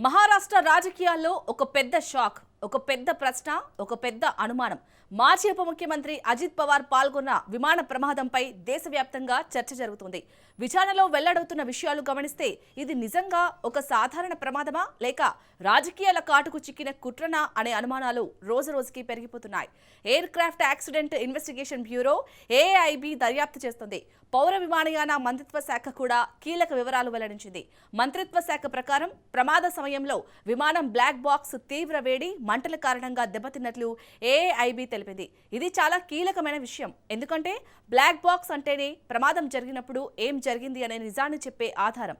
మహారాష్ట్ర రాజకీయాల్లో ఒక పెద్ద షాక్, ఒక పెద్ద ప్రశ్న, ఒక పెద్ద అనుమానం. మాజీ ఉప ముఖ్యమంత్రి అజిత్ పవార్ పాల్గొన్న విమాన ప్రమాదంపై దేశవ్యాప్తంగా చర్చ జరుగుతుంది. విచారణలో వెల్లడవుతున్న విషయాలు గమనిస్తే ఇది నిజంగా ఒక సాధారణ ప్రమాదమా లేక రాజకీయాల కాటుకు చిక్కిన కుట్రనా అనే అనుమానాలు రోజురోజుకి పెరిగిపోతున్నాయి. Air craft accident investigation bureau AIB దర్యాప్తు చేస్తుంది. పౌర విమానయాన మంత్రిత్వ శాఖ కూడా కీలక వివరాలు వెల్లడించింది. మంత్రిత్వ శాఖ ప్రకారం ప్రమాద సమయంలో విమానం బ్లాక్ బాక్స్ తీవ్ర వేడి మంటల కారణంగా దెబ్బతిన్నట్లు ఏఐబి తెలిపింది. ఇది చాలా కీలకమైన విషయం, ఎందుకంటే బ్లాక్ బాక్స్ అంటేనే ప్రమాదం జరిగినప్పుడు ఏం జరిగింది అనే నిజాన్ని చెప్పే ఆధారం.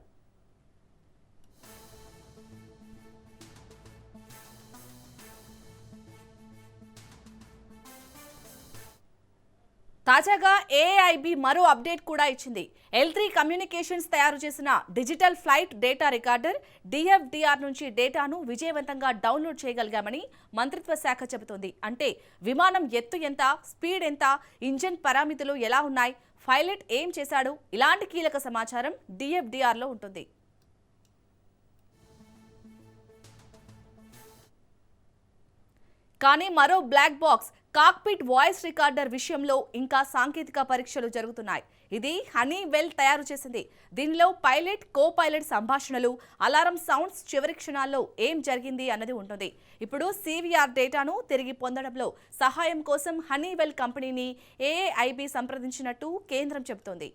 తాజాగా ఏఐబి మరో అప్డేట్ కూడా ఇచ్చింది. L3 కమ్యూనికేషన్స్ తయారు చేసిన digital flight data recorder DFDR నుంచి డేటాను విజయవంతంగా డౌన్లోడ్ చేయగలిగామని మంత్రిత్వ శాఖ చెబుతోంది. అంటే విమానం ఎత్తు ఎంత, స్పీడ్ ఎంత, ఇంజిన్ పారామితులు ఎలా ఉన్నాయి, పైలట్ ఏం చేశాడు, ఇలాంటి కీలక సమాచారం DFDRలో ఉంటుంది. కానీ మరో black box cockpit voice recorder విషయంలో ఇంకా సాంకేతిక పరీక్షలు జరుగుతున్నాయి. ఇది హనీవెల్ తయారు చేసింది. దీనిలో పైలట్, కో పైలట్ సంభాషణలు, అలారం సౌండ్స్, చివరి క్షణాల్లో ఏం జరిగింది అన్నది ఉంటుంది. ఇప్పుడు CVR డేటాను తిరిగి పొందడంలో సహాయం కోసం హనీవెల్ కంపెనీని ఏఐబి సంప్రదించినట్టు కేంద్రం చెబుతోంది.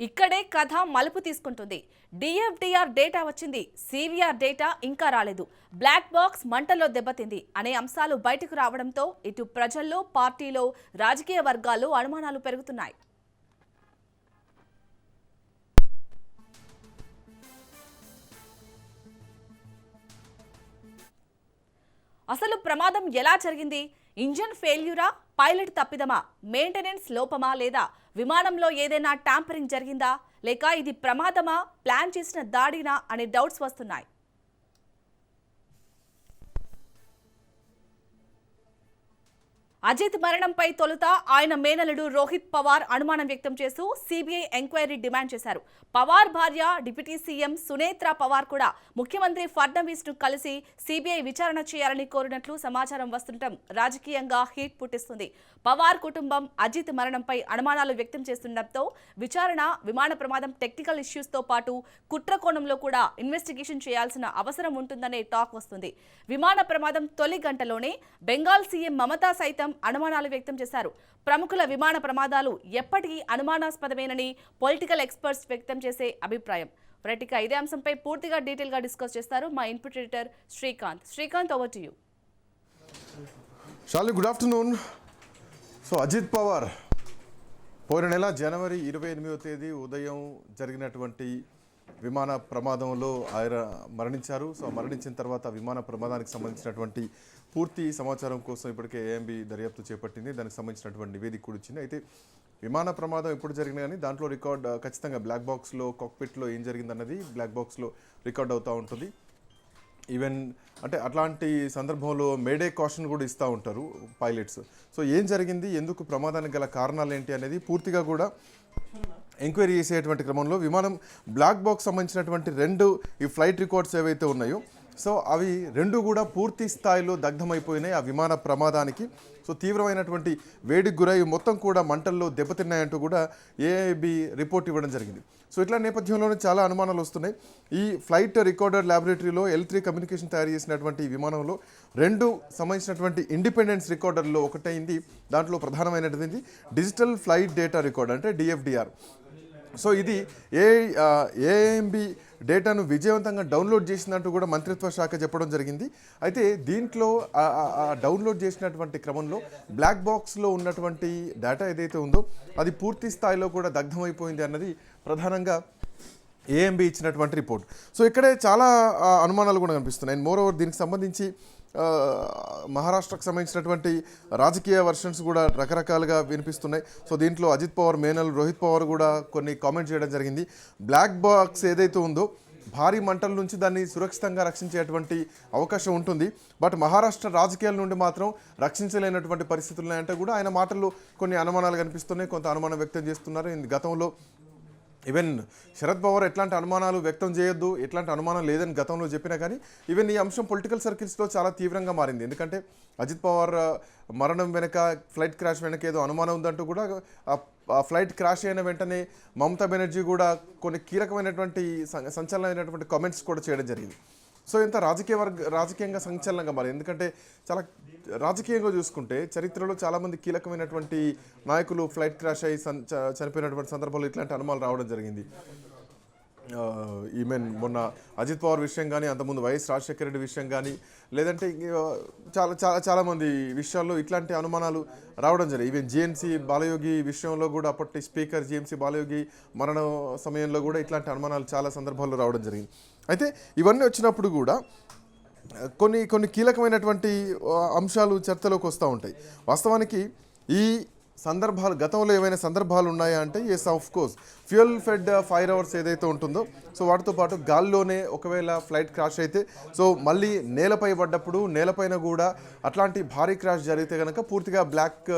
ఇక్కడే కథ మలుపు తీసుకుంటుంది. DFDR డేటా వచ్చింది, CVR డేటా ఇంకా రాలేదు. బ్లాక్ బాక్స్ మంటల్లో దెబ్బతింది అనే అంశాలు బయటకు రావడంతో ఇటు ప్రజల్లో, పార్టీలో, రాజకీయ వర్గాల్లో అనుమానాలు పెరుగుతున్నాయి. అసలు ప్రమాదం ఎలా జరిగింది? ఇంజన్ ఫెయిల్యూరా, పైలట్ తప్పిదమా, మెయింటెనెన్స్ లోపమా, లేదా విమానంలో ఏదైనా ట్యాంపరింగ్ జరిగిందా, లేక ఇది ప్రమాదమా, ప్లాన్ చేసిన దాడినా అనే డౌట్స్ వస్తున్నాయి. అజిత్ మరణంపై తొలుత ఆయన మేనలుడు రోహిత్ పవార్ అనుమానం వ్యక్తం చేస్తూ సిబిఐ ఎంక్వైరీ డిమాండ్ చేశారు. పవార్ భార్య డిప్యూటీ సీఎం సునేత్రా పవార్ కూడా ముఖ్యమంత్రి ఫడ్నవీస్ ను కలిసి సిబిఐ విచారణ చేయాలని కోరినట్లు సమాచారం వస్తుండటం రాజకీయంగా హీట్ పుట్టిస్తుంది. పవార్ కుటుంబం అజిత్ మరణంపై అనుమానాలు వ్యక్తం చేస్తుండటంతో విచారణ, విమాన ప్రమాదం టెక్నికల్ ఇష్యూస్ తో పాటు కుట్ర కోణంలో కూడా ఇన్వెస్టిగేషన్ చేయాల్సిన అవసరం ఉంటుందనే టాక్ వస్తుంది. విమాన ప్రమాదం తొలి గంటలోనే బెంగాల్ సీఎం మమతా సైతం అనుమానాలు వ్యక్తం చేశారు. ప్రముఖుల విమాన ప్రమాదాలు ఎప్పటికీ అనుమానాస్పదమేనని పొలిటికల్ ఎక్స్పర్ట్స్ వ్యక్తం చేసే అభిప్రాయం. రైట్గా ఇదే అంశంపై పూర్తిగా డీటెయిల్ గా డిస్కస్ చేస్తారు మా input editor Srikanth. Srikanth, over to you. Shali, good afternoon. So Ajit Pawar పోయిన నెల జనవరి 28వ తేదీ ఉదయం జరిగినటువంటి విమాన ప్రమాదంలో ఆయన మరణించారు. సో మరణించిన తర్వాత విమాన ప్రమాదానికి సంబంధించినటువంటి పూర్తి సమాచారం కోసం ఇప్పటికే ఏఎంబి దర్యాప్తు చేపట్టింది. దానికి సంబంధించినటువంటి నివేదిక కూడా ఇచ్చింది. అయితే విమాన ప్రమాదం ఎప్పుడు జరిగినా కానీ దాంట్లో రికార్డ్ ఖచ్చితంగా బ్లాక్ బాక్స్లో, కాక్పిట్లో ఏం జరిగిందన్నది బ్లాక్ బాక్స్లో రికార్డ్ అవుతూ ఉంటుంది. ఈవెన్ అంటే అట్లాంటి సందర్భంలో మేడే కాషన్ కూడా ఇస్తూ ఉంటారు పైలట్స్. సో ఏం జరిగింది, ఎందుకు ప్రమాదానికి గల కారణాలు ఏంటి అనేది పూర్తిగా కూడా ఎంక్వైరీ చేసేటువంటి క్రమంలో విమానం బ్లాక్ బాక్స్ సంబంధించినటువంటి 2 ఈ ఫ్లైట్ రికార్డ్స్ ఏవైతే ఉన్నాయో సో అవి 2 కూడా పూర్తి స్థాయిలో దగ్ధమైపోయినాయి ఆ విమాన ప్రమాదానికి. సో తీవ్రమైనటువంటి వేడికి గురై మొత్తం కూడా మంటల్లో దెబ్బతిన్నాయంటూ కూడా ఏఐబి రిపోర్ట్ ఇవ్వడం జరిగింది. సో ఇట్లా నేపథ్యంలోనే చాలా అనుమానాలు వస్తున్నాయి. ఈ ఫ్లైట్ రికార్డర్ ల్యాబొరేటరీలో L3 కమ్యూనికేషన్ తయారు చేసినటువంటి ఈ విమానంలో 2 సంబంధించినటువంటి ఇండిపెండెన్స్ రికార్డర్లో ఒకటైంది. దాంట్లో ప్రధానమైనటువంటి డిజిటల్ ఫ్లైట్ డేటా రికార్డ్ అంటే DFDR. సో ఇది ఏఎంబి డేటాను విజయవంతంగా డౌన్లోడ్ చేసిందంటూ కూడా మంత్రిత్వ శాఖ చెప్పడం జరిగింది. అయితే దీంట్లో డౌన్లోడ్ చేసినటువంటి క్రమంలో బ్లాక్ బాక్స్లో ఉన్నటువంటి డేటా ఏదైతే ఉందో అది పూర్తి స్థాయిలో కూడా దగ్ధమైపోయింది అన్నది ప్రధానంగా ఏఎంబి ఇచ్చినటువంటి రిపోర్ట్. సో ఇక్కడే చాలా అనుమానాలు కూడా కనిపిస్తున్నాయి. మోర్ ఓవర్ దీనికి సంబంధించి మహారాష్ట్రకు సంబంధించినటువంటి రాజకీయ వర్షన్స్ కూడా రకరకాలుగా వినిపిస్తున్నాయి. సో దీంట్లో అజిత్ పవార్ మేనల్ రోహిత్ పవార్ కూడా కొన్ని కామెంట్ చేయడం జరిగింది. బ్లాక్ బాక్స్ ఏదైతే ఉందో భారీ మంటల నుంచి దాన్ని సురక్షితంగా రక్షించేటువంటి అవకాశం ఉంటుంది. బట్ మహారాష్ట్ర రాజకీయాల నుండి మాత్రం రక్షించలేనటువంటి పరిస్థితులు ఉన్నాయంటే కూడా ఆయన మాటల్లో కొన్ని అనుమానాలు కనిపిస్తున్నాయి, కొంత అనుమానం వ్యక్తం చేస్తున్నారు. గతంలో ఈవెన్ శరద్ పవార్ ఎట్లాంటి అనుమానాలు వ్యక్తం చేయొద్దు, ఎట్లాంటి అనుమానం లేదని గతంలో చెప్పినా కానీ ఈవెన్ ఈ అంశం పొలిటికల్ సర్కిల్స్లో చాలా తీవ్రంగా మారింది. ఎందుకంటే అజిత్ పవార్ మరణం వెనక, ఫ్లైట్ క్రాష్ వెనక ఏదో అనుమానం ఉందంటూ కూడా ఆ ఫ్లైట్ క్రాష్ అయిన వెంటనే మమతా బెనర్జీ కూడా కొన్ని కీలకమైనటువంటి సంచలనమైనటువంటి కామెంట్స్ కూడా చేయడం జరిగింది. సో ఇంత రాజకీయంగా సంచలనంగా మారింది. ఎందుకంటే చాలా రాజకీయంగా చూసుకుంటే చరిత్రలో చాలామంది కీలకమైనటువంటి నాయకులు ఫ్లైట్ క్రాష్ అయ్యి చనిపోయినటువంటి సందర్భాల్లో ఇట్లాంటి అనుమానాలు రావడం జరిగింది. ఈమెన్ మొన్న అజిత్ పవార్ విషయం కానీ, అంతకుముందు వైఎస్ రాజశేఖర రెడ్డి విషయం కానీ, లేదంటే చాలామంది విషయాల్లో ఇట్లాంటి అనుమానాలు రావడం జరిగింది. ఈవెన్ జిఎంసీ బాలయోగి విషయంలో కూడా అప్పటి స్పీకర్ జిఎంసీ బాలయోగి మరణ సమయంలో కూడా ఇట్లాంటి అనుమానాలు చాలా సందర్భాల్లో రావడం జరిగింది. అయితే ఇవన్నీ వచ్చినప్పుడు కూడా కొన్ని కీలకమైనటువంటి అంశాలు చర్చలోకి వస్తూ ఉంటాయి. వాస్తవానికి ఈ సందర్భాలు గతంలో ఏమైనా సందర్భాలు ఉన్నాయా అంటే yes, of course fuel fed fire hours ఏదైతే ఉంటుందో సో వాటితో పాటు గాల్లోనే ఒకవేళ ఫ్లైట్ క్రాష్ అయితే సో మళ్ళీ నేలపై పడ్డప్పుడు నేలపైన కూడా అట్లాంటి భారీ క్రాష్ జరిగితే కనుక పూర్తిగా బ్లాక్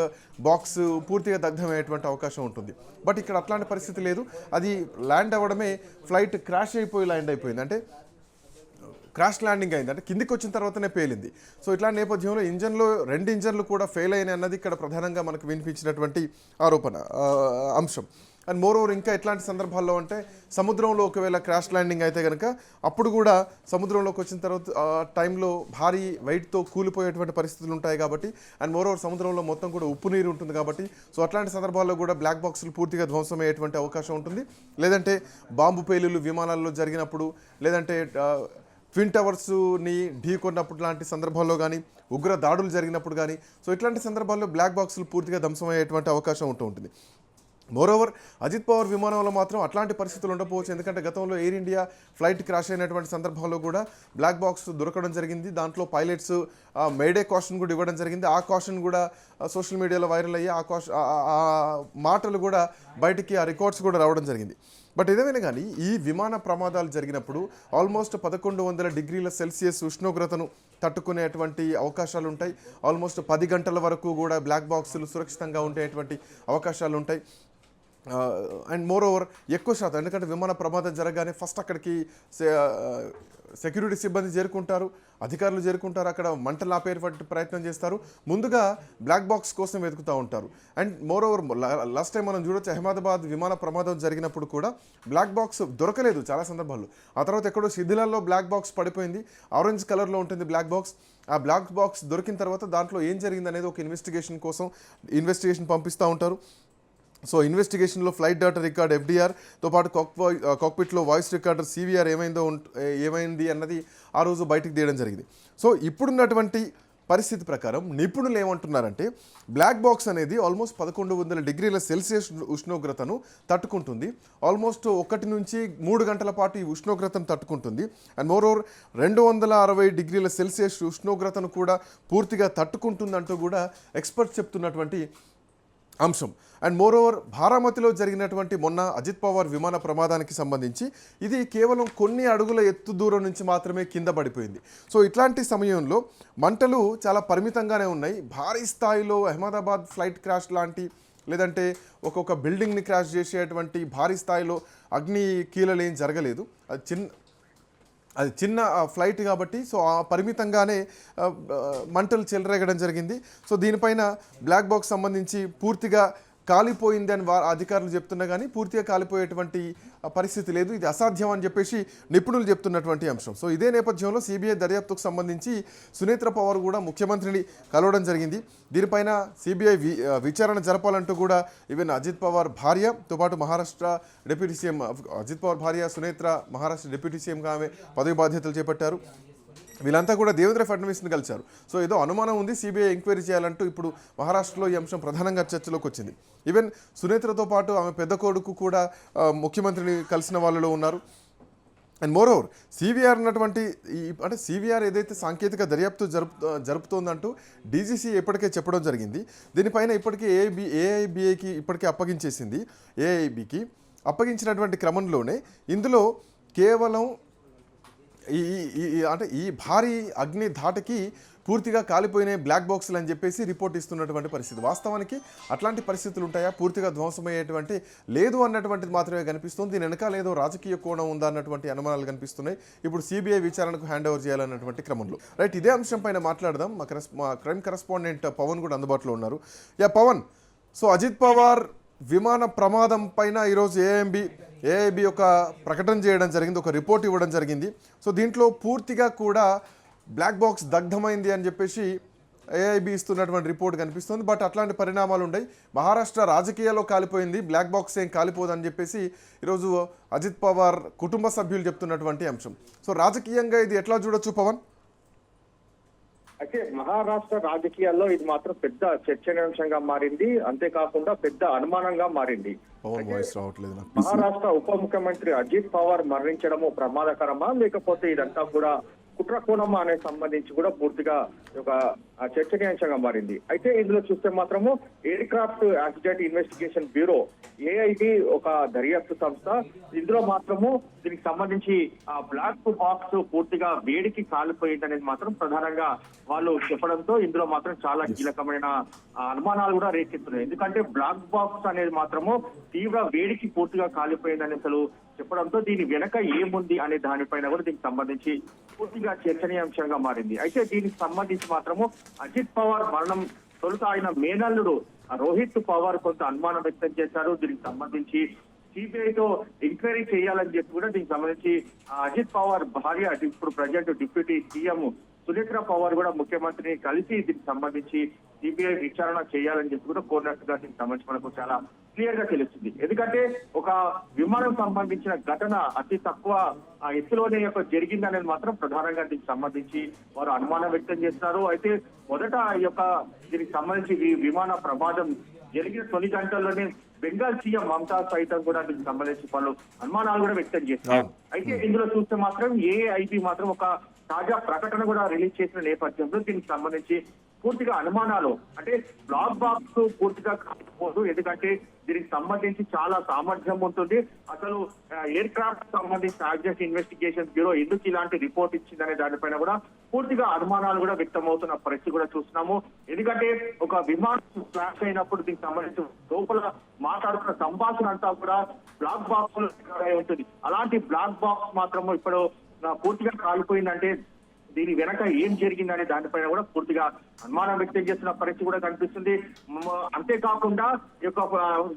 బాక్స్ పూర్తిగా దగ్ధమయ్యేటువంటి అవకాశం ఉంటుంది. బట్ ఇక్కడ అట్లాంటి పరిస్థితి లేదు. అది ల్యాండ్ అవ్వడమే ఫ్లైట్ క్రాష్ అయిపోయి ల్యాండ్ అయిపోయింది, అంటే క్రాష్ ల్యాండింగ్ అయింది, అంటే కిందికి వచ్చిన తర్వాతనే పేలింది. సో ఇట్లాంటి నేపథ్యంలో రెండు ఇంజన్లు కూడా ఫెయిల్ అయినాయి అన్నది ఇక్కడ ప్రధానంగా మనకు వినిపించినటువంటి అంశం. అండ్ మోర్ ఓవర్ ఇంకా ఎట్లాంటి సందర్భాల్లో అంటే సముద్రంలో ఒకవేళ క్రాష్ ల్యాండింగ్ అయితే కనుక అప్పుడు కూడా సముద్రంలోకి వచ్చిన తర్వాత టైంలో భారీ వెయిట్తో కూలిపోయేటువంటి పరిస్థితులు ఉంటాయి కాబట్టి, అండ్ మోర్ ఓవర్ సముద్రంలో మొత్తం కూడా ఉప్పు నీరు ఉంటుంది కాబట్టి సో అట్లాంటి సందర్భాల్లో కూడా బ్లాక్ బాక్సులు పూర్తిగా ధ్వంసమయ్యేటువంటి అవకాశం ఉంటుంది. లేదంటే బాంబు పేలులు విమానాల్లో జరిగినప్పుడు, లేదంటే ట్విన్ టవర్స్ని ఢీకొన్నప్పుడు లాంటి సందర్భాల్లో కానీ, ఉగ్ర దాడులు జరిగినప్పుడు కానీ సో ఇట్లాంటి సందర్భాల్లో బ్లాక్ బాక్సులు పూర్తిగా ధ్వంసమయ్యేటువంటి అవకాశం ఉంటుంది. మోరోవర్ అజిత్ పవార్ విమానంలో మాత్రం అట్లాంటి పరిస్థితులు ఉండకపోవచ్చు. ఎందుకంటే గతంలో ఎయిర్ ఇండియా ఫ్లైట్ క్రాష్ అయినటువంటి సందర్భాల్లో కూడా బ్లాక్ బాక్స్ దొరకడం జరిగింది. దాంట్లో పైలట్స్ మేడే కాషన్ కూడా ఇవ్వడం జరిగింది. ఆ కాషన్ కూడా సోషల్ మీడియాలో వైరల్ అయ్యి ఆ మాటలు కూడా బయటికి, ఆ రికార్డ్స్ కూడా రావడం జరిగింది. బట్ ఏదేమైనా కానీ ఈ విమాన ప్రమాదాలు జరిగినప్పుడు ఆల్మోస్ట్ 1100 డిగ్రీల సెల్సియస్ ఉష్ణోగ్రతను తట్టుకునేటువంటి అవకాశాలు ఉంటాయి. ఆల్మోస్ట్ 10 గంటల వరకు కూడా బ్లాక్ బాక్సులు సురక్షితంగా ఉండేటువంటి అవకాశాలు ఉంటాయి. అండ్ మోర్ ఓవర్ ఎక్కువ శాతం, ఎందుకంటే విమాన ప్రమాదం జరగగానే ఫస్ట్ అక్కడికి సెక్యూరిటీ సిబ్బంది చేరుకుంటారు, అధికారులు చేరుకుంటారు, అక్కడ మంటలు ఆపేటువంటి ప్రయత్నం చేస్తారు, ముందుగా బ్లాక్ బాక్స్ కోసం వెతుకుతూ ఉంటారు. And more over last time మనం చూడొచ్చు, అహ్మదాబాద్ విమాన ప్రమాదం జరిగినప్పుడు కూడా బ్లాక్ బాక్స్ దొరకలేదు చాలా సందర్భాల్లో. ఆ తర్వాత ఎక్కడో శిథిలాల్లో బ్లాక్ బాక్స్ పడిపోయింది, ఆరెంజ్ కలర్లో ఉంటుంది బ్లాక్ బాక్స్. ఆ బ్లాక్ బాక్స్ దొరికిన తర్వాత దాంట్లో ఏం జరిగింది అనేది ఒక ఇన్వెస్టిగేషన్ పంపిస్తూ ఉంటారు. సో ఇన్వెస్టిగేషన్లో ఫ్లైట్ డేటా రికార్డ్ ఎఫ్డిఆర్తో పాటు కాక్పిట్లో వాయిస్ రికార్డర్ సివిఆర్ ఏమైంది అన్నది ఆ రోజు బయటికి తీయడం జరిగింది. సో ఇప్పుడున్నటువంటి పరిస్థితి ప్రకారం నిపుణులు ఏమంటున్నారంటే బ్లాక్ బాక్స్ అనేది ఆల్మోస్ట్ 1100 డిగ్రీల సెల్సియస్ ఉష్ణోగ్రతను తట్టుకుంటుంది. ఆల్మోస్ట్ 1 నుంచి 3 గంటల పాటు ఈ ఉష్ణోగ్రతను తట్టుకుంటుంది. అండ్ మోర్ ఓవర్ 260 డిగ్రీల సెల్సియస్ ఉష్ణోగ్రతను కూడా పూర్తిగా తట్టుకుంటుందంటూ కూడా ఎక్స్పర్ట్స్ చెప్తున్నటువంటి అంశం. అండ్ మోర్ ఓవర్ బారామతిలో జరిగినటువంటి మొన్న అజిత్ పవార్ విమాన ప్రమాదానికి సంబంధించి ఇది కేవలం కొన్ని అడుగుల ఎత్తు దూరం నుంచి మాత్రమే కింద పడిపోయింది. సో ఇట్లాంటి సమయంలో మంటలు చాలా పరిమితంగానే ఉన్నాయి. భారీ స్థాయిలో అహ్మదాబాద్ ఫ్లైట్ క్రాష్ లాంటి, లేదంటే ఒక్కొక్క బిల్డింగ్ని క్రాష్ చేసేటువంటి భారీ స్థాయిలో అగ్ని కీలలు ఏం జరగలేదు. అది చిన్న ఫ్లైట్ కాబట్టి సో ఆ పరిమితంగానే మంటలు చెలరేగడం జరిగింది. సో దీనిపైన బ్లాక్ బాక్స్ సంబంధించి పూర్తిగా కాలిపోయింది అని అధికారులు చెప్తున్నా కానీ పూర్తిగా కాలిపోయేటువంటి పరిస్థితి లేదు, ఇది అసాధ్యం అని చెప్పేసి నిపుణులు చెప్తున్నటువంటి అంశం. సో ఇదే నేపథ్యంలో సిబిఐ దర్యాప్తుకు సంబంధించి సునేత్ర పవార్ కూడా ముఖ్యమంత్రిని కలవడం జరిగింది. దీనిపైన సిబిఐ విచారణ జరపాలంటూ కూడా ఈవెన్ అజిత్ పవార్ భార్యతో పాటు మహారాష్ట్ర డిప్యూటీ సీఎం అజిత్ పవార్ భార్య సునేత్ర మహారాష్ట్ర డిప్యూటీ సీఎంగా ఆమె పదవి బాధ్యతలు చేపట్టారు. వీళ్ళంతా కూడా దేవేంద్ర ఫడ్నవీస్ని కలిశారు. సో ఏదో అనుమానం ఉంది, సిబిఐ ఎంక్వైరీ చేయాలంటూ ఇప్పుడు మహారాష్ట్రలో ఈ అంశం ప్రధానంగా చర్చలోకి వచ్చింది. ఈవెన్ సునేత్రతో పాటు ఆమె పెద్ద కొడుకు కూడా ముఖ్యమంత్రిని కలిసిన వాళ్ళలో ఉన్నారు. అండ్ మోర్ ఓవర్ సివిఆర్ ఉన్నటువంటి అంటే సివిఆర్ ఏదైతే సాంకేతిక దర్యాప్తు జరుపుతోందంటూ డీజీసీ ఇప్పటికే చెప్పడం జరిగింది. దీనిపైన ఇప్పటికే ఏఐబిఐకి ఇప్పటికే అప్పగించేసింది. ఏఐబికి అప్పగించినటువంటి క్రమంలోనే ఇందులో కేవలం అంటే ఈ భారీ అగ్ని ధాటికి పూర్తిగా కాలిపోయిన బ్లాక్ బాక్సులు అని చెప్పేసి రిపోర్ట్ ఇస్తున్నటువంటి పరిస్థితి. వాస్తవానికి అట్లాంటి పరిస్థితులు ఉంటాయా, పూర్తిగా ధ్వంసమయ్యేటువంటి లేదు అన్నటువంటిది మాత్రమే కనిపిస్తుంది. దీని వెనకాల ఏదో రాజకీయ కోణం ఉందా అన్నటువంటి అనుమానాలు కనిపిస్తున్నాయి. ఇప్పుడు సిబిఐ విచారణకు హ్యాండ్ ఓవర్ చేయాలన్నటువంటి క్రమంలో రైట్ ఇదే అంశం పైన మాట్లాడదాం. మా క్రైమ్ కరెస్పాండెంట్ పవన్ కూడా అందుబాటులో ఉన్నారు. పవన్, సో అజిత్ పవార్ విమాన ప్రమాదం పైన ఈరోజు ఏఐబి ఒక ప్రకటన చేయడం జరిగింది, ఒక రిపోర్ట్ ఇవ్వడం జరిగింది. సో దీంట్లో పూర్తిగా కూడా బ్లాక్ బాక్స్ దగ్ధమైంది అని చెప్పేసి ఏఐబి ఇస్తున్నటువంటి రిపోర్ట్ కనిపిస్తుంది. బట్ అట్లాంటి పరిణామాలు ఉన్నాయి. మహారాష్ట్ర రాజకీయాల్లో కాలిపోయింది, బ్లాక్ బాక్స్ ఏం కాలిపోదని చెప్పేసి ఈరోజు అజిత్ పవార్ కుటుంబ సభ్యులు చెప్తున్నటువంటి అంశం. సో రాజకీయంగా ఇది ఎట్లా చూడొచ్చు పవన్? అయితే మహారాష్ట్ర రాజకీయాల్లో ఇది మాత్రం పెద్ద చర్చనీయాంశంగా మారింది, అంతేకాకుండా పెద్ద అనుమానంగా మారింది. మహారాష్ట్ర ఉప ముఖ్యమంత్రి అజిత్ పవార్ మరణించడము ప్రమాదకరమా, లేకపోతే ఇదంతా కూడా కుట్రకోణమా అనే సంబంధించి కూడా పూర్తిగా ఒక చర్చనీయాంశంగా మారింది. అయితే ఇందులో చూస్తే మాత్రము air craft accident investigation bureau AIB ఒక దర్యాప్తు సంస్థ, ఇందులో మాత్రము దీనికి సంబంధించి ఆ బ్లాక్ బాక్స్ పూర్తిగా వేడికి కాలిపోయింది అనేది మాత్రం ప్రధానంగా వాళ్ళు చెప్పడంతో ఇందులో మాత్రం చాలా కీలకమైన అనుమానాలు కూడా రేకెత్తున్నాయి. ఎందుకంటే బ్లాక్ బాక్స్ అనేది మాత్రము తీవ్ర వేడికి పూర్తిగా కాలిపోయిందని అసలు చెప్పడంతో దీని వెనక ఏముంది అనే దానిపైన కూడా దీనికి సంబంధించి పూర్తిగా చర్చనీయాంశంగా మారింది. అయితే దీనికి సంబంధించి మాత్రము అజిత్ పవార్ మరణం తొలుత ఆయన మేనల్లుడు రోహిత్ పవార్ కొంత అనుమానం వ్యక్తం చేశారు. దీనికి సంబంధించి సిబిఐతో ఎంక్వైరీ చేయాలని చెప్పి కూడా దీనికి సంబంధించి అజిత్ పవార్ భార్య ఇప్పుడు present deputy CM Sunetra Pawar కూడా ముఖ్యమంత్రిని కలిసి దీనికి సంబంధించి సిబిఐ విచారణ చేయాలని చెప్పి కూడా కోరినట్టుగా దీనికి సంబంధించి మనకు చాలా క్లియర్ గా తెలుస్తుంది. ఎందుకంటే ఒక విమానం సంబంధించిన ఘటన అతి తక్కువ ఎత్తులోనే జరిగిందనేది మాత్రం ప్రధానంగా దీనికి సంబంధించి వారు అనుమానం వ్యక్తం చేస్తున్నారు. అయితే మొదట ఈ యొక్క దీనికి సంబంధించి విమాన ప్రమాదం జరిగిన తొలి గంటల్లోనే బెంగాల్ సీఎం మమతా సైతం కూడా దీనికి సంబంధించి పలు అనుమానాలు కూడా వ్యక్తం చేస్తున్నారు. అయితే ఇందులో చూస్తే మాత్రం ఏఐబి మాత్రం ఒక తాజా ప్రకటన కూడా రిలీజ్ చేసిన నేపథ్యంలో దీనికి సంబంధించి పూర్తిగా అనుమానాలు అంటే బ్లాక్ బాక్స్ పూర్తిగా కాకపోదు, ఎందుకంటే దీనికి సంబంధించి చాలా సామర్థ్యం ఉంటుంది. అసలు ఎయిర్ క్రాఫ్ట్ సంబంధించిన యాక్సిడెంట్ ఇన్వెస్టిగేషన్ బ్యూరో ఎందుకు ఇలాంటి రిపోర్ట్ ఇచ్చిందనే దానిపైన కూడా పూర్తిగా అనుమానాలు కూడా వ్యక్తమవుతున్న పరిస్థితి కూడా చూస్తున్నాము. ఎందుకంటే ఒక విమానం క్రాష్ అయినప్పుడు దీనికి సంబంధించి లోపల మాట్లాడుతున్న సంభాషణ అంతా కూడా బ్లాక్ బాక్స్ లో ఉంటుంది. అలాంటి బ్లాక్ బాక్స్ మాత్రము ఇప్పుడు పూర్తిగా కాలిపోయిందంటే దీని వెనక ఏం జరిగిందనే దానిపైన కూడా పూర్తిగా అనుమానం వ్యక్తం చేస్తున్న పరిస్థితి కూడా కనిపిస్తుంది. అంతేకాకుండా ఈ యొక్క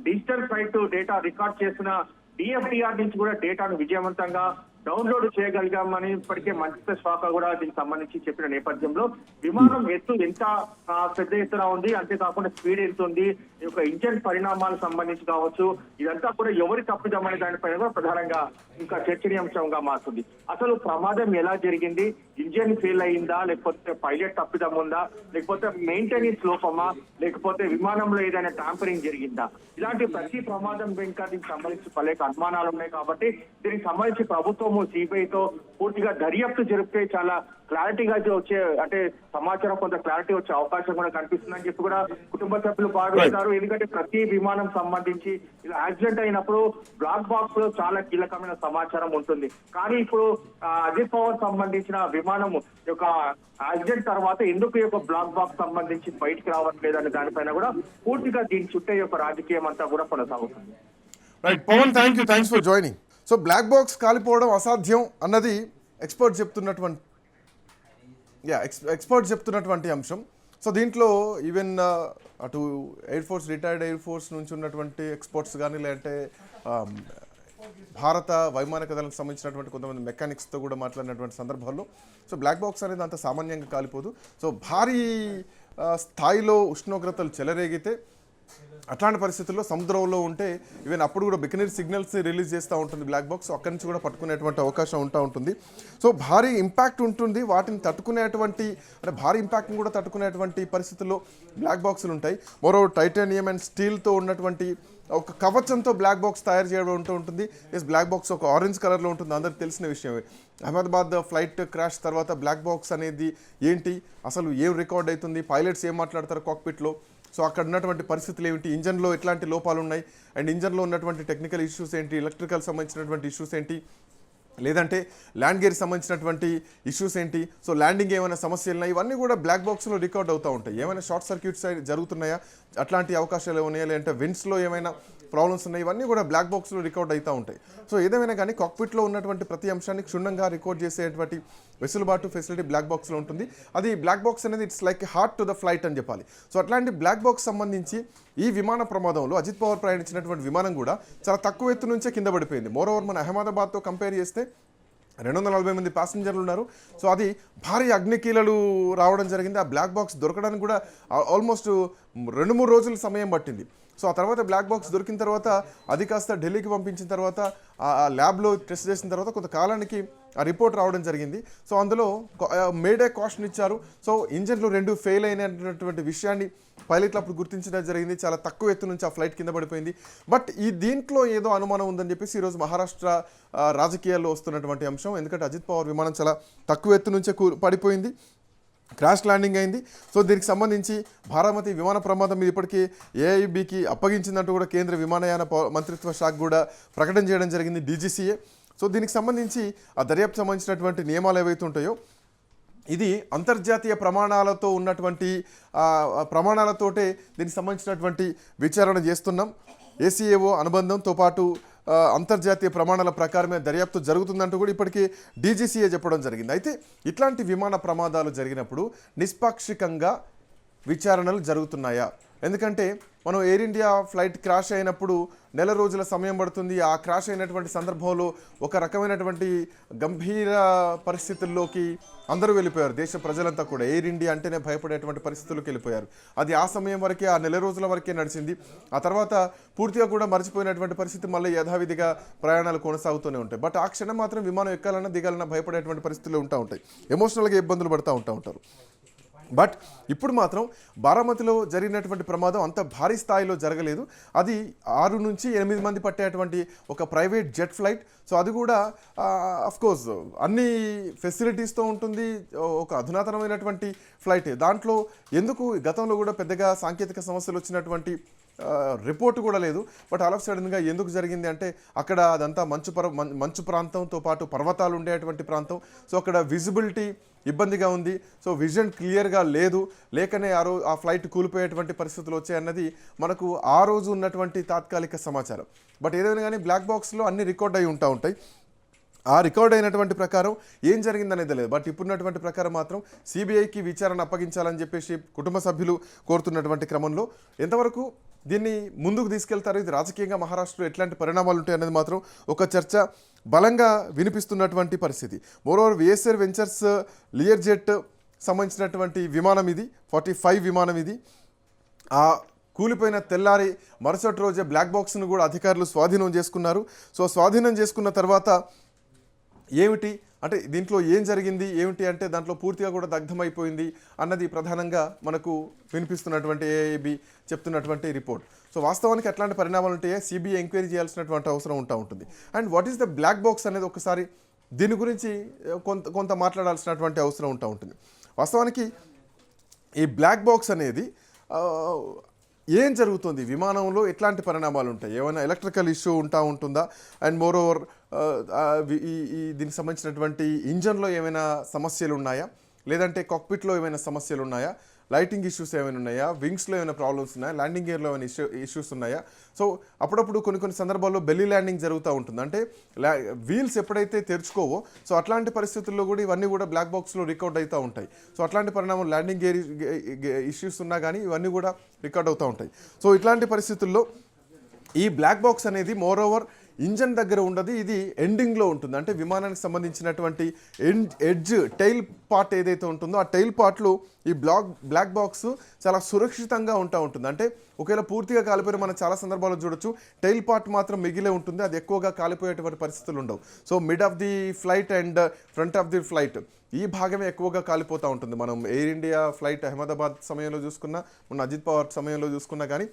డిజిటల్ సైట్ డేటా రికార్డ్ చేసిన డిఎఫ్డిఆర్ నుంచి కూడా డేటాను విజయవంతంగా డౌన్లోడ్ చేయగలిగామని ఇప్పటికే మంత్రిత్వ శాఖ కూడా దీనికి సంబంధించి చెప్పిన నేపథ్యంలో విమానం ఎత్తు ఎంత పెద్ద ఎత్తున ఉంది, అంతేకాకుండా స్పీడ్ ఎంత ఉంది, ఈ యొక్క ఇంజన్ పరిణామాలకు సంబంధించి కావచ్చు, ఇదంతా కూడా ఎవరి తప్పిదమనే దానిపైన కూడా ప్రధానంగా ఇంకా చర్చనీయాంశంగా మారుతుంది. అసలు ప్రమాదం ఎలా జరిగింది, ఇంజన్ ఫెయిల్ అయిందా, లేకపోతే పైలట్ తప్పిదం ఉందా, లేకపోతే మెయింటెనెన్స్ లోపమా, లేకపోతే విమానంలో ఏదైనా ట్యాంపరింగ్ జరిగిందా, ఇలాంటి ప్రతి ప్రమాదం వెనుక దీనికి సంబంధించి పలేక అనుమానాలు ఉన్నాయి. కాబట్టి దీనికి సంబంధించి ప్రభుత్వం సిబిఐతో పూర్తిగా దర్యాప్తు జరిపితే చాలా క్లారిటీగా వచ్చే అంటే సమాచారం కొంత క్లారిటీ వచ్చే అవకాశం కూడా కనిపిస్తుందని చెప్పి కూడా కుటుంబ సభ్యులు భావిస్తున్నారు. ఎందుకంటే ప్రతి విమానం సంబంధించి ఇలా యాక్సిడెంట్ అయినప్పుడు బ్లాక్ బాక్స్ లో చాలా కీలకమైన సమాచారం ఉంటుంది. కానీ ఇప్పుడు అజిత్ పవార్ సంబంధించిన విమానం యొక్క యాక్సిడెంట్ తర్వాత ఎందుకు ఈ యొక్క బ్లాక్ బాక్స్ సంబంధించి బయటికి రావట్లేదు అనే దానిపైన కూడా పూర్తిగా దీని చుట్టే యొక్క రాజకీయం అంతా కూడా కొనసాగుతుంది. Right Pavan, thanks for joining. So black box కాలిపోవడం అసాధ్యం అన్నది ఎక్స్పర్ట్ చెప్తున్నటువంటి అంశం. సో దీంట్లో ఈవెన్ అటు air force retired air force నుంచి ఉన్నటువంటి ఎక్స్పర్ట్స్ కానీ లేదంటే భారత వైమానిక దళానికి సంబంధించినటువంటి కొంతమంది మెకానిక్స్తో కూడా మాట్లాడినటువంటి సందర్భాల్లో సో బ్లాక్ బాక్స్ అనేది అంత సామాన్యంగా కాలిపోదు. సో భారీ స్థాయిలో ఉష్ణోగ్రతలు చెలరేగితే అట్లాంటి పరిస్థితుల్లో సముద్రంలో ఉంటే ఈవెన్ అప్పుడు కూడా బికనీర్ సిగ్నల్స్ రిలీజ్ చేస్తూ ఉంటుంది బ్లాక్ బాక్స్, అక్కడి నుంచి కూడా పట్టుకునేటువంటి అవకాశం ఉంటుంది. సో భారీ ఇంపాక్ట్ ఉంటుంది, వాటిని తట్టుకునేటువంటి అంటే భారీ ఇంపాక్ట్ని కూడా తట్టుకునేటువంటి పరిస్థితుల్లో బ్లాక్ బాక్సులు ఉంటాయి. మరో టైటానియం అండ్ స్టీల్తో ఉన్నటువంటి ఒక కవచంతో బ్లాక్ బాక్స్ తయారు చేయడం ఉంటుంది. బ్లాక్ బాక్స్ ఒక ఆరెంజ్ కలర్లో ఉంటుంది, అందరికి తెలిసిన విషయమే. అహ్మదాబాద్ ఫ్లైట్ క్రాష్ తర్వాత బ్లాక్ బాక్స్ అనేది ఏంటి, అసలు ఏం రికార్డ్ అవుతుంది, పైలట్స్ ఏం మాట్లాడతారు కాక్పిట్లో, సో అక్కడ ఉన్నటువంటి పరిస్థితులు ఏమిటి, ఇంజన్లో ఎట్లాంటి లోపాలు ఉన్నాయి, అండ్ ఇంజన్లో ఉన్నటువంటి టెక్నికల్ ఇష్యూస్ ఏంటి, ఎలక్ట్రికల్ సంబంధించినటువంటి ఇష్యూస్ ఏంటి, లేదంటే ల్యాండ్ గేర్కి సంబంధించినటువంటి ఇష్యూస్ ఏంటి, సో ల్యాండింగ్ ఏమైనా సమస్యలు ఉన్నాయి, ఇవన్నీ కూడా బ్లాక్ బాక్స్లో రికార్డ్ అవుతూ ఉంటాయి. ఏమైనా షార్ట్ సర్క్యూట్స్ జరుగుతున్నాయా, అట్లాంటి అవకాశాలు ఉన్నాయా, లేదంటే విండ్స్లో ఏమైనా ప్రాబ్లమ్స్ ఉన్నాయి, ఇవన్నీ కూడా బ్లాక్ బాక్స్లో రికార్డ్ అవుతూ ఉంటాయి. సో ఏదేమైనా కానీ కాక్పిట్లో ఉన్నటువంటి ప్రతి అంశాన్ని క్షుణ్ణంగా రికార్డ్ చేసేటువంటి వెసులుబాటు ఫెసిలిటీ బ్లాక్ బాక్స్లో ఉంటుంది. అది బ్లాక్ బాక్స్ అనేది it's like heart to the flight అని చెప్పాలి. సో అట్లాంటి బ్లాక్ బాక్స్ సంబంధించి ఈ విమాన ప్రమాదంలో అజిత్ పవార్ ప్రయాణించినటువంటి విమానం కూడా చాలా తక్కువ ఎత్తు నుంచే కింద పడిపోయింది. మోరోవర్ మన అహ్మదాబాద్తో కంపేర్ చేస్తే 240 మంది ప్యాసింజర్లు ఉన్నారు. సో అది భారీ అగ్నికీలలు రావడం జరిగింది. ఆ బ్లాక్ బాక్స్ దొరకడానికి కూడా ఆల్మోస్ట్ 2-3 రోజుల సమయం పట్టింది. సో ఆ తర్వాత బ్లాక్ బాక్స్ దొరికిన తర్వాత అది కాస్త ఢిల్లీకి పంపించిన తర్వాత ఆ ల్యాబ్లో టెస్ట్ చేసిన తర్వాత కొంత కాలానికి ఆ రిపోర్ట్ రావడం జరిగింది. సో అందులో మేడే కాషన్ ఇచ్చారు. సో ఇంజన్లు 2 ఫెయిల్ అయినటువంటి విషయాన్ని పైలట్లు అప్పుడు గుర్తించడం జరిగింది. చాలా తక్కువ ఎత్తు నుంచి ఆ ఫ్లైట్ కింద పడిపోయింది. బట్ ఈ దీంట్లో ఏదో అనుమానం ఉందని చెప్పేసి ఈరోజు మహారాష్ట్ర రాజకీయాల్లో వస్తున్నటువంటి అంశం. ఎందుకంటే అజిత్ పవార్ విమానం చాలా తక్కువ ఎత్తు నుంచే పడిపోయింది, క్రాష్ ల్యాండింగ్ అయింది. సో దీనికి సంబంధించి భారమతి విమాన ప్రమాదం మీద ఇప్పటికీ ఏఐబికి అప్పగించిందంటూ కూడా కేంద్ర విమానయాన మంత్రిత్వ శాఖ కూడా ప్రకటన చేయడం జరిగింది, డీజీసీఏ. సో దీనికి సంబంధించి ఆ దర్యాప్తు సంబంధించినటువంటి నియమాలు ఏవైతే ఉంటాయో ఇది అంతర్జాతీయ ప్రమాణాలతో ఉన్నటువంటి ప్రమాణాలతోటే దీనికి సంబంధించినటువంటి విచారణ చేస్తున్నాం. ఏసీఏఓ అనుబంధంతో పాటు అంతర్జాతీయ ప్రమాణాల ప్రకారమే దర్యాప్తు జరుగుతుందంటూ కూడా ఇప్పటికీ డీజీసీఏ చెప్పడం జరిగింది. అయితే ఇట్లాంటి విమాన ప్రమాదాలు జరిగినప్పుడు నిష్పాక్షికంగా విచారణలు జరుగుతున్నాయా? ఎందుకంటే మనం ఎయిర్ ఇండియా ఫ్లైట్ క్రాష్ అయినప్పుడు 1 రోజుల సమయం పడుతుంది. ఆ క్రాష్ అయినటువంటి సందర్భంలో ఒక రకమైనటువంటి గంభీర పరిస్థితుల్లోకి అందరూ వెళ్ళిపోయారు. దేశ ప్రజలంతా కూడా ఎయిర్ ఇండియా అంటేనే భయపడేటువంటి పరిస్థితుల్లోకి వెళ్ళిపోయారు. అది ఆ సమయం వరకే, ఆ 1 రోజుల వరకే నడిచింది. ఆ తర్వాత పూర్తిగా కూడా మర్చిపోయినటువంటి పరిస్థితి, మళ్ళీ యథావిధిగా ప్రయాణాలు కొనసాగుతూనే ఉంటాయి. బట్ ఆ క్షణం మాత్రం విమానం ఎక్కాలన్నా దిగాలన్నా భయపడేటువంటి పరిస్థితులు ఉంటాయి. ఎమోషనల్గా ఇబ్బందులు పడుతూ ఉంటారు. బట్ ఇప్పుడు మాత్రం బారామతిలో జరిగినటువంటి ప్రమాదం అంత భారీ స్థాయిలో జరగలేదు. అది 6 నుంచి 8 మంది పట్టేటువంటి ఒక ప్రైవేట్ జెట్ ఫ్లైట్. సో అది కూడా అఫ్కోర్స్ అన్ని ఫెసిలిటీస్తో ఉంటుంది, ఒక అధునాతనమైనటువంటి ఫ్లైట్. దాంట్లో ఎందుకు గతంలో కూడా పెద్దగా సాంకేతిక సమస్యలు వచ్చినటువంటి రిపోర్ట్ కూడా లేదు. బట్ ఆల్ ఆఫ్ సడన్గా ఎందుకు జరిగింది అంటే అక్కడ అదంతా మంచు ప్రాంతంతో పాటు పర్వతాలు ఉండేటువంటి ప్రాంతం. సో అక్కడ విజిబిలిటీ ఇబ్బందిగా ఉంది. సో విజన్ క్లియర్గా లేకనే ఆ ఫ్లైట్ కూలిపోయేటువంటి పరిస్థితులు వచ్చాయన్నది మనకు ఆ రోజు ఉన్నటువంటి తాత్కాలిక సమాచారం. బట్ ఏదైనా కానీ బ్లాక్ బాక్స్లో అన్ని రికార్డ్ అయి ఉంటాయి. ఆ రికార్డ్ అయినటువంటి ప్రకారం ఏం జరిగిందనేది లేదు. బట్ ఇప్పుడున్నటువంటి ప్రకారం మాత్రం సిబిఐకి విచారణ అప్పగించాలని చెప్పేసి కుటుంబ సభ్యులు కోరుతున్నటువంటి క్రమంలో ఎంతవరకు దీన్ని ముందుకు తీసుకెళ్తారు, ఇది రాజకీయంగా మహారాష్ట్రలో ఎట్లాంటి పరిణామాలు ఉంటాయనేది మాత్రం ఒక చర్చ బలంగా వినిపిస్తున్నటువంటి పరిస్థితి. Moreover VSR ventures Lear jet సంబంధించినటువంటి విమానం ఇది, 45 విమానం ఇది. ఆ కూలిపోయిన తెల్లారి మరుసటి రోజే బ్లాక్ బాక్స్ను కూడా అధికారులు స్వాధీనం చేసుకున్నారు. సో స్వాధీనం చేసుకున్న తర్వాత ఏమిటి అంటే దీంట్లో ఏం జరిగింది ఏమిటి అంటే దాంట్లో పూర్తిగా కూడా దగ్ధమైపోయింది అన్నది ప్రధానంగా మనకు వినిపిస్తున్నటువంటి ఏఐబి చెప్తున్నటువంటి రిపోర్ట్. సో వాస్తవానికి ఎట్లాంటి పరిణామాలు ఉంటాయో సిబిఐ ఎంక్వైరీ చేయాల్సినటువంటి అవసరం ఉంటుంది. And what is the black box అనేది ఒకసారి దీని గురించి కొంత మాట్లాడాల్సినటువంటి అవసరం ఉంటుంది. వాస్తవానికి ఈ బ్లాక్ బాక్స్ అనేది ఏం జరుగుతుంది, విమానంలో ఎట్లాంటి పరిణామాలు ఉంటాయి, ఏమైనా ఎలక్ట్రికల్ ఇష్యూ ఉంటుందా, అండ్ మోరోవర్ దీనికి సంబంధించినటువంటి ఇంజన్లో ఏమైనా సమస్యలు ఉన్నాయా, లేదంటే కాక్పిట్లో ఏమైనా సమస్యలు ఉన్నాయా, లైటింగ్ ఇష్యూస్ ఏమైనా ఉన్నాయా, వింగ్స్లో ఏమైనా ప్రాబ్లమ్స్ ఉన్నాయా, ల్యాండింగ్ గేర్లో ఏమైనా ఇష్యూస్ ఉన్నాయా. సో అప్పుడప్పుడు కొన్ని సందర్భాల్లో బెల్లీ ల్యాండింగ్ జరుగుతూ ఉంటుంది. అంటే వీల్స్ ఎప్పుడైతే తెరుచుకోవో సో అట్లాంటి పరిస్థితుల్లో కూడా ఇవన్నీ కూడా బ్లాక్ బాక్స్లో రికార్డ్ అవుతూ ఉంటాయి. సో అట్లాంటి పరిణామం ల్యాండింగ్ గేర్ ఇష్యూస్ ఉన్నా కానీ ఇవన్నీ కూడా రికార్డ్ అవుతూ ఉంటాయి. సో ఇట్లాంటి పరిస్థితుల్లో ఈ బ్లాక్ బాక్స్ అనేది మోరోవర్ ఇంజన్ దగ్గర ఉండదు, ఇది ఎండింగ్లో ఉంటుంది. అంటే విమానానికి సంబంధించినటువంటి ఎడ్జ్ టైల్ పార్ట్ ఏదైతే ఉంటుందో ఆ టైల్ పార్ట్లో ఈ బ్లాక్ బాక్స్ చాలా సురక్షితంగా ఉంటుంది. అంటే ఒకవేళ పూర్తిగా కాలిపోయిన మనం చాలా సందర్భాల్లో చూడొచ్చు, టైల్ పార్ట్ మాత్రం మిగిలే ఉంటుంది, అది ఎక్కువగా కాలిపోయేటువంటి పరిస్థితులు ఉండవు. So mid of the flight and front of the flight ఈ భాగమే ఎక్కువగా కాలిపోతూ ఉంటుంది. మనం ఎయిర్ ఇండియా ఫ్లైట్ అహ్మదాబాద్ సమయంలో చూసుకున్నా, మన అజిత్ పవార్ సమయంలో చూసుకున్నా కానీ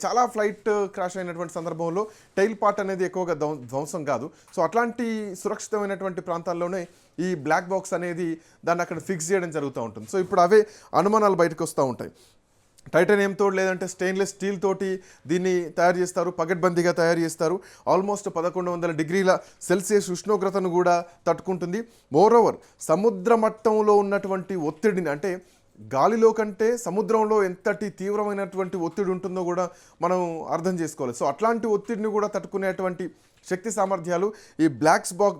చాలా ఫ్లైట్ క్రాష్ అయినటువంటి సందర్భంలో టైల్ పార్ట్ అనేది ఎక్కువగా ధ్వంసం కాదు. సో అట్లాంటి సురక్షితమైనటువంటి ప్రాంతాల్లోనే ఈ బ్లాక్ బాక్స్ అనేది దాన్ని అక్కడ ఫిక్స్ చేయడం జరుగుతూ ఉంటుంది. సో ఇప్పుడు అవే అనుమానాలు బయటకు వస్తూ ఉంటాయి. టైటానియంతో లేదంటే స్టెయిన్లెస్ స్టీల్ తోటి దీన్ని తయారు చేస్తారు, పగడ్బందీగా తయారు చేస్తారు. ఆల్మోస్ట్ 1100 డిగ్రీల సెల్సియస్ ఉష్ణోగ్రతను కూడా తట్టుకుంటుంది. మోరోవర్ సముద్ర మట్టంలో ఉన్నటువంటి ఒత్తిడిని, అంటే గాలిలో కంటే సముద్రంలో ఎంతటి తీవ్రమైనటువంటి ఒత్తిడి ఉంటుందో కూడా మనం అర్థం చేసుకోవాలి. సో అట్లాంటి ఒత్తిడిని కూడా తట్టుకునేటువంటి శక్తి సామర్థ్యాలు ఈ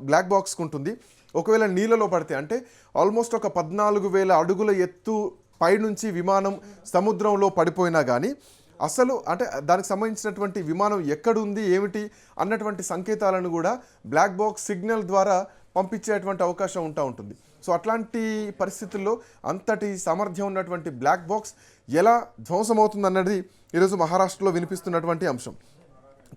బ్లాక్ బాక్స్కి ఉంటుంది. ఒకవేళ నీళ్ళలో పడితే, అంటే ఆల్మోస్ట్ ఒక 14,000 అడుగుల ఎత్తు పైనుంచి విమానం సముద్రంలో పడిపోయినా కానీ అసలు అంటే దానికి సంబంధించినటువంటి విమానం ఎక్కడుంది ఏమిటి అన్నటువంటి సంకేతాలను కూడా బ్లాక్ బాక్స్ సిగ్నల్ ద్వారా పంపించేటువంటి అవకాశం ఉంటుంది. సో అట్లాంటి పరిస్థితుల్లో అంతటి సామర్థ్యం ఉన్నటువంటి బ్లాక్ బాక్స్ ఎలా ధ్వంసమవుతుంది అన్నది ఈరోజు మహారాష్ట్రలో వినిపిస్తున్నటువంటి అంశం.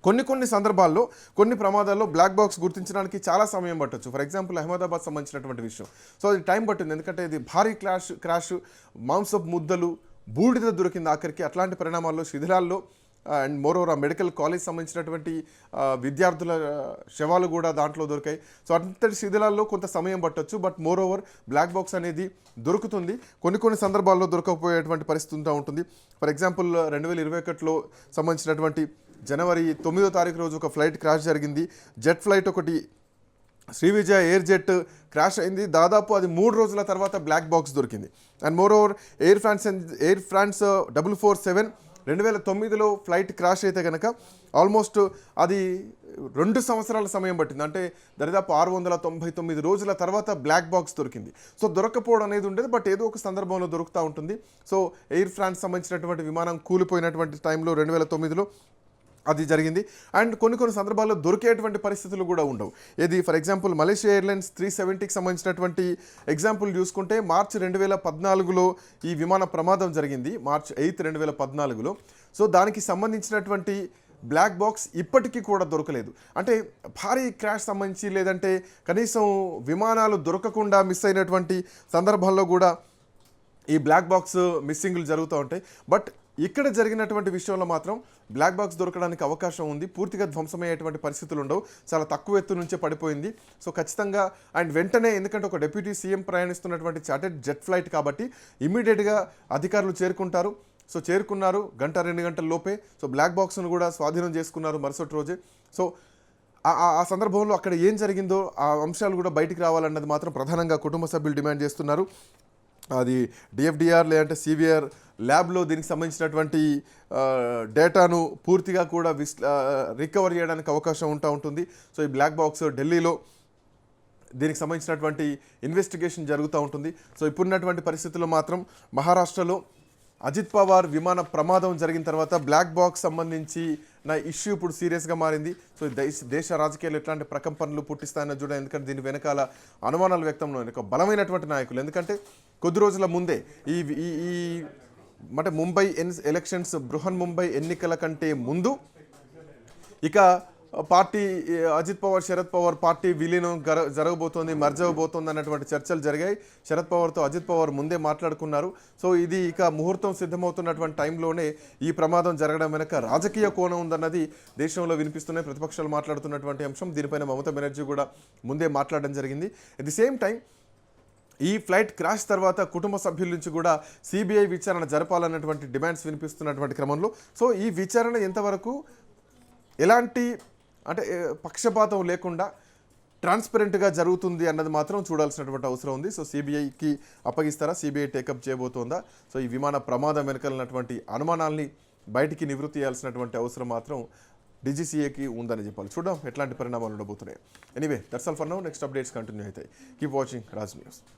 కొన్ని సందర్భాల్లో కొన్ని ప్రమాదాల్లో బ్లాక్ బాక్స్ గుర్తించడానికి చాలా సమయం పట్టొచ్చు. ఫర్ ఎగ్జాంపుల్ అహ్మదాబాద్ సంబంధించినటువంటి విషయం. సో అది టైం పట్టింది, ఎందుకంటే ఇది భారీ క్రాష్, మాంసపు ముద్దలు, బూడిద దొరికింది ఆఖరికి. అట్లాంటి పరిణామాల్లో శిథిలాల్లో అండ్ మోరోవర్ ఆ మెడికల్ కాలేజ్ సంబంధించినటువంటి విద్యార్థుల శవాలు కూడా దాంట్లో దొరికాయి. సో అంతటి శిథిలాల్లో కొంత సమయం పట్టొచ్చు, బట్ మోరోవర్ బ్లాక్ బాక్స్ అనేది దొరుకుతుంది. కొన్ని సందర్భాల్లో దొరకకపోయేటువంటి పరిస్థితి ఉంటుంది. ఫర్ ఎగ్జాంపుల్ 2021లో సంబంధించినటువంటి జనవరి 9వ తారీఖు రోజు ఒక ఫ్లైట్ క్రాష్ జరిగింది. జెట్ ఫ్లైట్ ఒకటి శ్రీవిజయ ఎయిర్ జెట్ క్రాష్ అయింది. దాదాపు అది 3 రోజుల తర్వాత బ్లాక్ బాక్స్ దొరికింది. అండ్ మోరోవర్ ఎయిర్ ఫ్రాన్స్ 447 2009లో ఫ్లైట్ క్రాష్ అయితే కనుక ఆల్మోస్ట్ అది 2 సంవత్సరాల సమయం పట్టింది. అంటే దరిదాపు 699 రోజుల తర్వాత బ్లాక్ బాక్స్ దొరికింది. సో దొరకపోవడం అనేది ఉండేది, బట్ ఏదో ఒక సందర్భంలో దొరుకుతూ ఉంటుంది. సో ఎయిర్ ఫ్రాన్స్ సంబంధించినటువంటి విమానం కూలిపోయినటువంటి టైంలో 2009లో అది జరిగింది. అండ్ కొన్ని సందర్భాల్లో దొరికేటువంటి పరిస్థితులు కూడా ఉండవు. ఇది ఫర్ ఎగ్జాంపుల్ మలేషియా ఎయిర్లైన్స్ 370కి సంబంధించినటువంటి ఎగ్జాంపుల్ చూసుకుంటే మార్చి 2014లో ఈ విమాన ప్రమాదం జరిగింది, మార్చ్ 8, 2014లో. సో దానికి సంబంధించినటువంటి బ్లాక్ బాక్స్ ఇప్పటికీ కూడా దొరకలేదు. అంటే భారీ క్రాష్ సంబంధించి లేదంటే కనీసం విమానాలు దొరకకుండా మిస్ అయినటువంటి సందర్భాల్లో కూడా ఈ బ్లాక్ బాక్స్ మిస్సింగ్లు జరుగుతూ ఉంటాయి. బట్ ఇక్కడ జరిగినటువంటి విషయంలో మాత్రం బ్లాక్ బాక్స్ దొరకడానికి అవకాశం ఉంది. పూర్తిగా ధ్వంసమయ్యేటువంటి పరిస్థితులు ఉండవు, చాలా తక్కువ ఎత్తు నుంచే పడిపోయింది. సో ఖచ్చితంగా అండ్ వెంటనే, ఎందుకంటే ఒక డిప్యూటీ సీఎం ప్రయాణిస్తున్నటువంటి చార్టెడ్ జెట్ ఫ్లైట్ కాబట్టి ఇమ్మీడియట్గా అధికారులు చేరుకుంటారు. సో చేరుకున్నారు, 1-2 గంటల లోపే. సో బ్లాక్ బాక్స్ను కూడా స్వాధీనం చేసుకున్నారు మరుసటి రోజే. సో ఆ సందర్భంలో అక్కడ ఏం జరిగిందో ఆ అంశాలు కూడా బయటికి రావాలన్నది మాత్రం ప్రధానంగా కుటుంబ సభ్యులు డిమాండ్ చేస్తున్నారు. అది డిఎఫ్డిఆర్ లేదంటే సివిఆర్ ల్యాబ్లో దీనికి సంబంధించినటువంటి డేటాను పూర్తిగా కూడా రికవర్ చేయడానికి అవకాశం ఉంటుంది. సో ఈ బ్లాక్ బాక్స్ ఢిల్లీలో దీనికి సంబంధించినటువంటి ఇన్వెస్టిగేషన్ జరుగుతూ ఉంటుంది. సో ఇప్పుడున్నటువంటి పరిస్థితుల్లో మాత్రం మహారాష్ట్రలో అజిత్ పవార్ విమాన ప్రమాదం జరిగిన తర్వాత బ్లాక్ బాక్స్ సంబంధించి నా ఇష్యూ ఇప్పుడు సీరియస్గా మారింది. సో దేశ రాజకీయాలు ఎట్లాంటి ప్రకంపనలు పుట్టిస్తాయని చూడండి, ఎందుకంటే దీని వెనకాల అనుమానాలు వ్యక్తం ఒక బలమైనటువంటి నాయకులు. ఎందుకంటే కొద్ది రోజుల ముందే ఈ అంటే ముంబై ఎలక్షన్స్, బృహన్ ముంబై ఎన్నికల కంటే ముందు ఇక పార్టీ అజిత్ పవార్ శరద్ పవార్ పార్టీ విలీనం జరగబోతోంది, మర్జ్ అవ్వబోతోంది అన్నటువంటి చర్చలు జరిగాయి. శరద్ పవార్తో అజిత్ పవార్ ముందే మాట్లాడుకున్నారు. సో ఇది ఇక ముహూర్తం సిద్ధమవుతున్నటువంటి టైంలోనే ఈ ప్రమాదం జరగడం వెనక రాజకీయ కోణం ఉందన్నది దేశంలో వినిపిస్తున్నాయి, ప్రతిపక్షాలు మాట్లాడుతున్నటువంటి అంశం. దీనిపైన మమతా బెనర్జీ కూడా ముందే మాట్లాడడం జరిగింది. అట్ ది సేమ్ టైం ఈ ఫ్లైట్ క్రాష్ తర్వాత కుటుంబ సభ్యుల నుంచి కూడా సిబిఐ విచారణ జరపాలన్నటువంటి డిమాండ్స్ వినిపిస్తున్నటువంటి క్రమంలో సో ఈ విచారణ ఎంతవరకు ఎలాంటి అంటే పక్షపాతం లేకుండా ట్రాన్స్పరెంట్గా జరుగుతుంది అన్నది మాత్రం చూడాల్సినటువంటి అవసరం ఉంది. సో సిబిఐకి అప్పగిస్తారా, సిబిఐ టేకప్ చేయబోతోందా? సో ఈ విమాన ప్రమాదం వెనకాలన్నటువంటి అనుమానాల్ని బయటికి నివృత్తి చేయాల్సినటువంటి అవసరం మాత్రం డీజీసీఏకి ఉందని చెప్పాలి. చూద్దాం ఎట్లాంటి పరిణామాలు ఉండబోతున్నాయి. Anyway that's all for now. Next updates continue అవుతాయి. Keep watching Raj news.